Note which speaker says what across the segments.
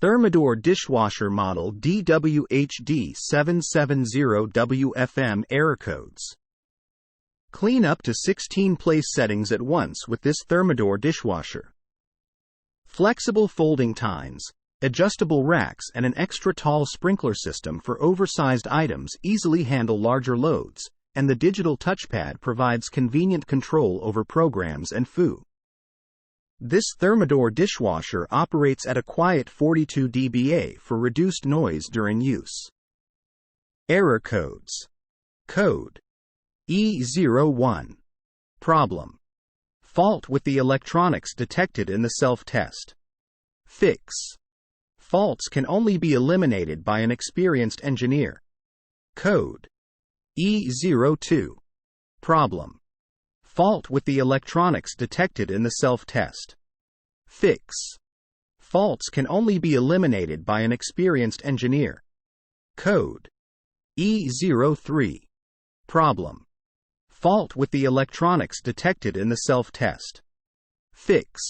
Speaker 1: Thermador Dishwasher model DWHD770WFM error codes. Clean up to 16 place settings at once with this Thermador dishwasher. Flexible folding tines, adjustable racks and an extra tall sprinkler system for oversized items easily handle larger loads, and the digital touchpad provides convenient control over programs and food. This Thermador dishwasher operates at a quiet 42 dBA for reduced noise during use. Error codes. Code E01. Problem. Fault with the electronics detected in the self-test. Fix. Faults can only be eliminated by an experienced engineer. Code E02. Problem. Fault with the electronics detected in the self-test. Fix. Faults can only be eliminated by an experienced engineer. Code E03. Problem. Fault with the electronics detected in the self-test. Fix.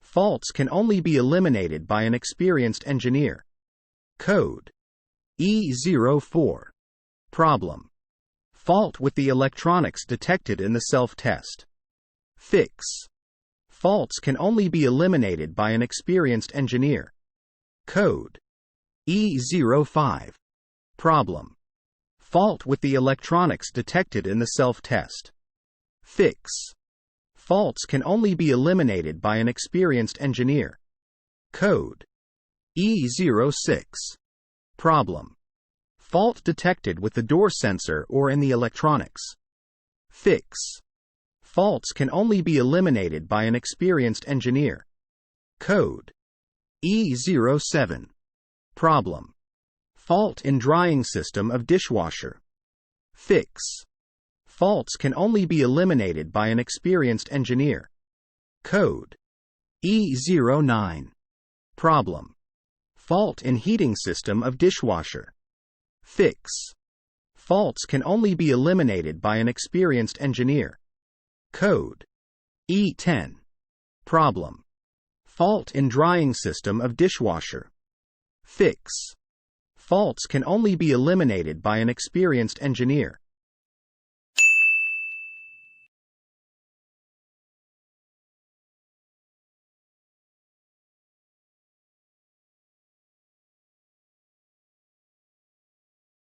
Speaker 1: Faults can only be eliminated by an experienced engineer. Code E04. Problem. Fault with the electronics detected in the self-test. Fix. Faults can only be eliminated by an experienced engineer. Code E05. Problem. Fault with the electronics detected in the self-test. Fix. Faults can only be eliminated by an experienced engineer. Code E06. Problem. Fault detected with the door sensor or in the electronics. Fix. Faults can only be eliminated by an experienced engineer. Code E07. Problem. Fault in drying system of dishwasher. Fix. Faults can only be eliminated by an experienced engineer. Code E09. Problem. Fault in heating system of dishwasher. Fix. Faults can only be eliminated by an experienced engineer. Code E10. Problem. Fault in drying system of dishwasher. Fix. Faults can only be eliminated by an experienced engineer.